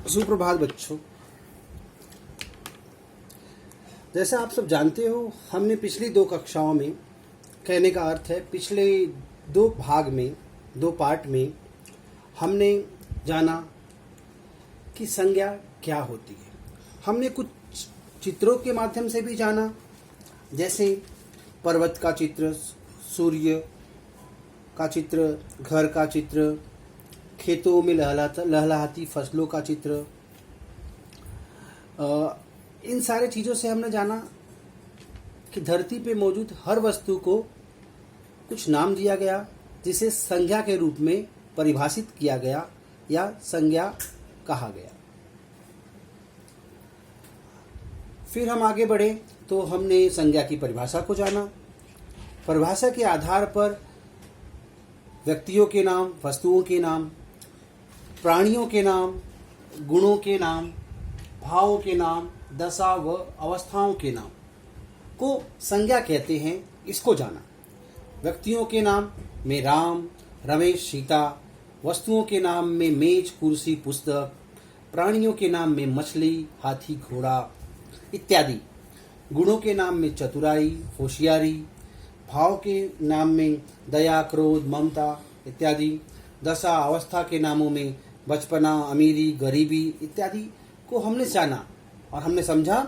सुप्रभात बच्चों। जैसा आप सब जानते हो, हमने पिछली 2 कक्षाओं में, कहने का अर्थ है पिछले 2 भाग में, 2 पार्ट में हमने जाना कि संज्ञा क्या होती है। हमने कुछ चित्रों के माध्यम से भी जाना, जैसे पर्वत का चित्र, सूर्य का चित्र, घर का चित्र, खेतों में लहलहाती फसलों का चित्र। इन सारे चीज़ों से हमने जाना कि धरती पे मौजूद हर वस्तु को कुछ नाम दिया गया, जिसे संज्ञा के रूप में परिभाषित किया गया या संज्ञा कहा गया। फिर हम आगे बढ़े तो हमने संज्ञा की परिभाषा को जाना। परिभाषा के आधार पर व्यक्तियों के नाम, वस्तुओं के नाम, प्राणियों के नाम, गुणों के नाम, भावों के नाम, दशा व अवस्थाओं के नाम को संज्ञा कहते हैं, इसको जाना। व्यक्तियों के नाम में राम, रमेश, सीता, वस्तुओं के नाम में मेज, कुर्सी, पुस्तक, प्राणियों के नाम में मछली, हाथी, घोड़ा इत्यादि, गुणों के नाम में चतुराई, होशियारी, भाव के नाम में दया, क्रोध, ममता इत्यादि, दशा अवस्था के नामों में बचपना, अमीरी, गरीबी इत्यादि को हमने जाना और हमने समझा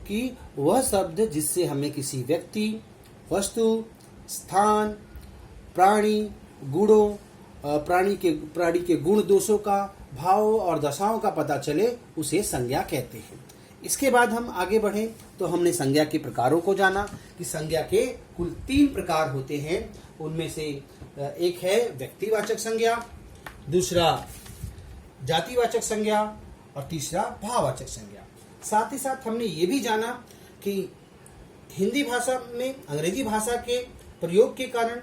कि वह शब्द जिससे हमें किसी व्यक्ति, वस्तु, स्थान, प्राणी, गुणों, प्राणी के गुण दोषों का, भाव और दशाओं का पता चले, उसे संज्ञा कहते हैं। इसके बाद हम आगे बढ़े तो हमने संज्ञा के प्रकारों को जाना कि संज्ञा के कुल 3 प्रकार होते हैं। उनमें से एक है व्यक्तिवाचक संज्ञा, दूसरा जातिवाचक संज्ञा और तीसरा भाववाचक संज्ञा। साथ ही साथ हमने ये भी जाना कि हिंदी भाषा में अंग्रेजी भाषा के प्रयोग के कारण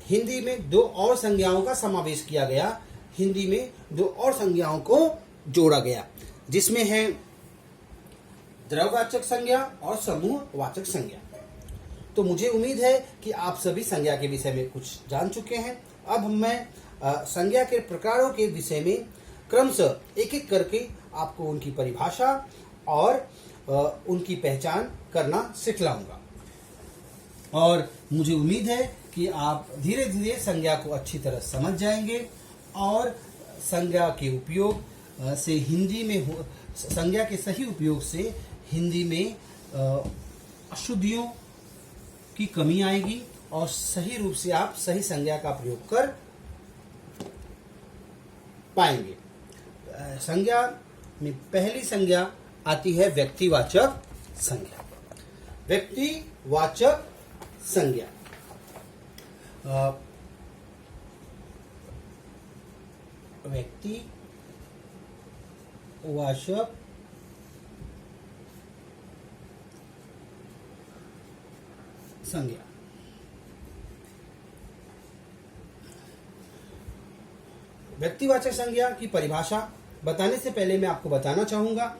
हिंदी में 2 और संज्ञाओं का समावेश किया गया। हिंदी में 2 और संज्ञाओं को जोड़ा गया, जिसमें है द्रव्यवाचक संज्ञा और समूहवाचक संज्ञा। तो मुझे उम्मीद है कि आप सभी संज्ञा के विषय में कुछ जान चुके हैं। अब मैं संज्ञा के प्रकारों के विषय में क्रमशः एक-एक करके आपको उनकी परिभाषा और उनकी पहचान करना सिखलाऊंगा। और मुझे उम्मीद है कि आप धीरे धीरे संज्ञा को अच्छी तरह समझ जाएंगे और संज्ञा के उपयोग से हिंदी में संज्ञा के सही उपयोग से हिंदी में अशुद्धियों की कमी आएगी और सही रूप से आप सही संज्ञा का प्रयोग कर पाएंगे। संज्ञा में पहली संज्ञा आती है व्यक्तिवाचक संज्ञा। व्यक्तिवाचक संज्ञा व्यक्तिवाचक संज्ञा व्यक्तिवाचक संज्ञा की परिभाषा बताने से पहले मैं आपको बताना चाहूंगा,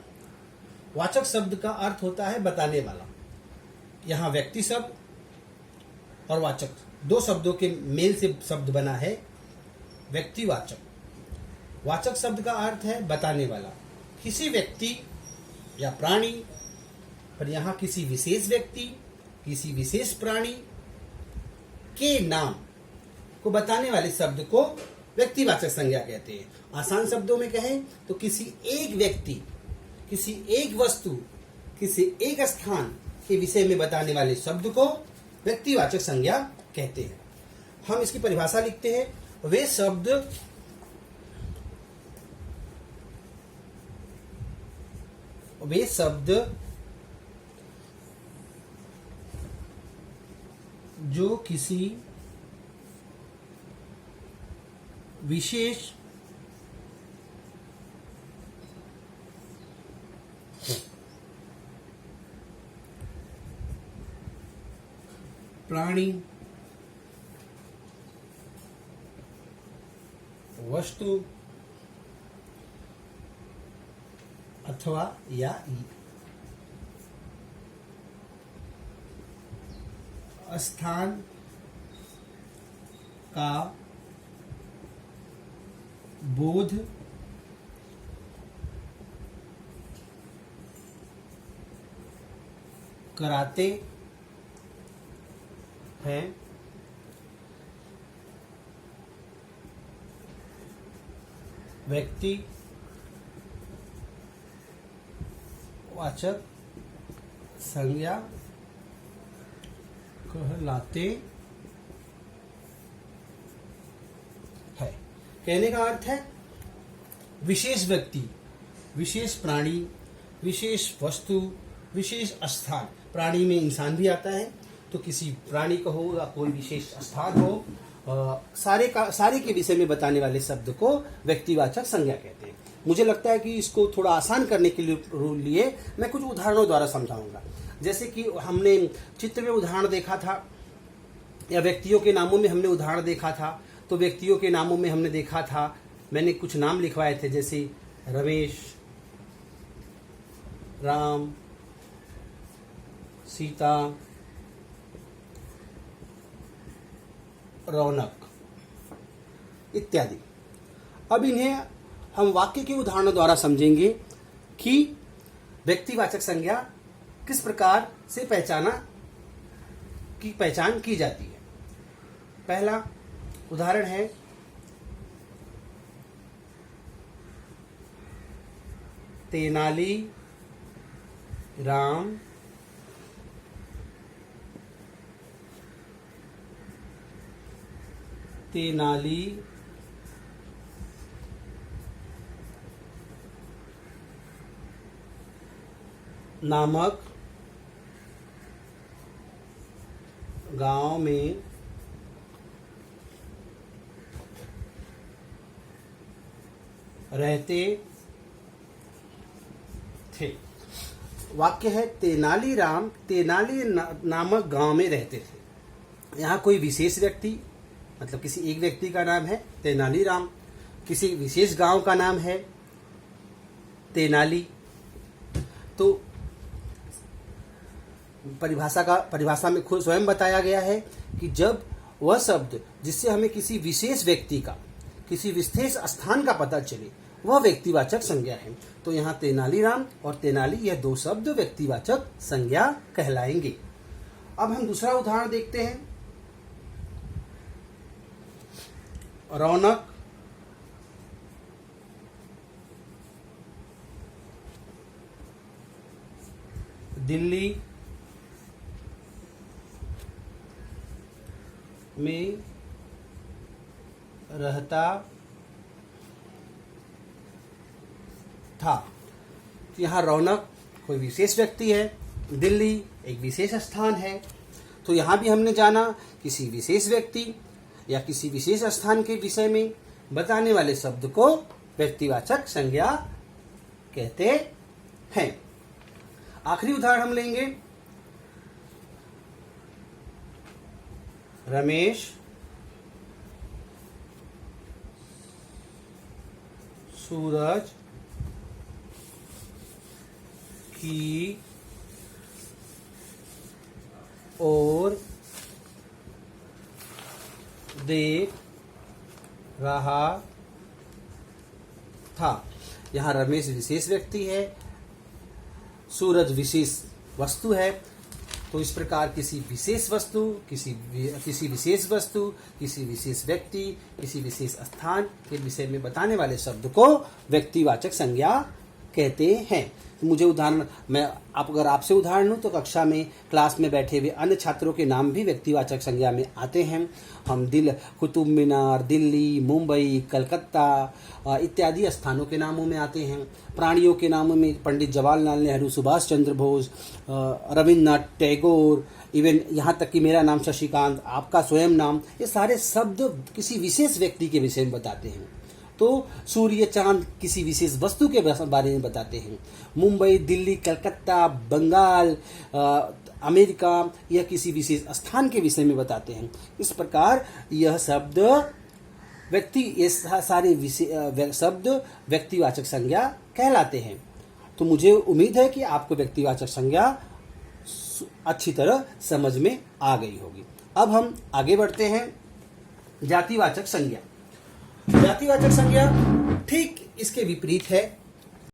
वाचक शब्द का अर्थ होता है बताने वाला। यहाँ व्यक्ति शब्द और वाचक 2 शब्दों के मेल से शब्द बना है व्यक्तिवाचक। वाचक शब्द का अर्थ है बताने वाला, किसी व्यक्ति या प्राणी, पर यहाँ किसी विशेष व्यक्ति, किसी विशेष प्राणी के नाम को बताने वाले शब्द को व्यक्तिवाचक संज्ञा कहते हैं। आसान शब्दों में कहें तो किसी एक व्यक्ति, किसी एक वस्तु, किसी एक स्थान के विषय में बताने वाले शब्द को व्यक्तिवाचक संज्ञा कहते हैं। हम इसकी परिभाषा लिखते हैं, वे शब्द जो किसी विशेष प्राणी, वस्तु अथवा या स्थान का बोध कराते हैं। व्यक्ति वाचक संज्ञा कहलाते हैं। कहने का अर्थ है विशेष व्यक्ति, विशेष प्राणी, विशेष वस्तु, विशेष स्थान। प्राणी में इंसान भी आता है, तो किसी प्राणी का हो या कोई विशेष स्थान हो, सारे के विषय में बताने वाले शब्द को व्यक्तिवाचक संज्ञा कहते हैं। मुझे लगता है कि इसको थोड़ा आसान करने के लिए मैं कुछ उदाहरणों द्वारा समझाऊंगा। जैसे कि हमने चित्र में उदाहरण देखा था, या व्यक्तियों के नामों में हमने उदाहरण देखा था। तो व्यक्तियों के नामों में हमने देखा था, मैंने कुछ नाम लिखवाए थे, जैसे रमेश, राम, सीता, रौनक इत्यादि। अब इन्हें हम वाक्य के उदाहरणों द्वारा समझेंगे कि व्यक्तिवाचक संज्ञा किस प्रकार से पहचान की जाती है। पहला उदाहरण है, तेनाली राम तेनाली नामक गांव में रहते थे। वाक्य है, तेनालीराम तेनाली नामक गांव में रहते थे। यहाँ कोई विशेष व्यक्ति, मतलब किसी एक व्यक्ति का नाम है तेनालीराम, किसी विशेष गांव का नाम है तेनाली। तो परिभाषा में खुद स्वयं बताया गया है कि जब वह शब्द जिससे हमें किसी विशेष व्यक्ति का, किसी विशेष स्थान का पता चले, वह व्यक्तिवाचक संज्ञा है। तो यहाँ तेनालीराम और तेनाली, यह दो शब्द व्यक्तिवाचक संज्ञा कहलाएंगे। अब हम दूसरा उदाहरण देखते हैं, रौनक दिल्ली में रहता था। यहाँ रौनक कोई विशेष व्यक्ति है, दिल्ली एक विशेष स्थान है। तो यहाँ भी हमने जाना किसी विशेष व्यक्ति या किसी विशेष स्थान के विषय में बताने वाले शब्द को व्यक्तिवाचक संज्ञा कहते हैं। आखिरी उदाहरण हम लेंगे, रमेश सूरज की ओर देख रहा था। यहाँ रमेश विशेष व्यक्ति है, सूरज विशेष वस्तु है। तो इस प्रकार किसी विशेष वस्तु, किसी विशेष वस्तु, किसी विशेष व्यक्ति, किसी विशेष स्थान के विषय में बताने वाले शब्द को व्यक्तिवाचक संज्ञा कहते हैं। मुझे उदाहरण, अगर आपसे उदाहरण लूँ तो कक्षा में, क्लास में बैठे हुए अन्य छात्रों के नाम भी व्यक्तिवाचक संज्ञा में आते हैं। हम कुतुब मीनार, दिल्ली, मुंबई, कलकत्ता इत्यादि स्थानों के नामों में आते हैं। प्राणियों के नामों में पंडित जवाहरलाल नेहरू, सुभाष चंद्र बोस, रविन्द्रनाथ टैगोर, इवन यहाँ तक कि मेरा नाम शशिकांत, आपका स्वयं नाम, ये सारे शब्द किसी विशेष व्यक्ति के विषय में बताते हैं। तो सूर्य, चांद किसी विशेष वस्तु के बारे में बताते हैं। मुंबई, दिल्ली, कलकत्ता, बंगाल, अमेरिका, यह किसी विशेष स्थान के विषय में बताते हैं। इस प्रकार यह शब्द ये सारे शब्द व्यक्तिवाचक संज्ञा कहलाते हैं। तो मुझे उम्मीद है कि आपको व्यक्तिवाचक संज्ञा अच्छी तरह समझ में आ गई होगी। अब हम आगे बढ़ते हैं, जातिवाचक संज्ञा। जातिवाचक संज्ञा ठीक इसके विपरीत है।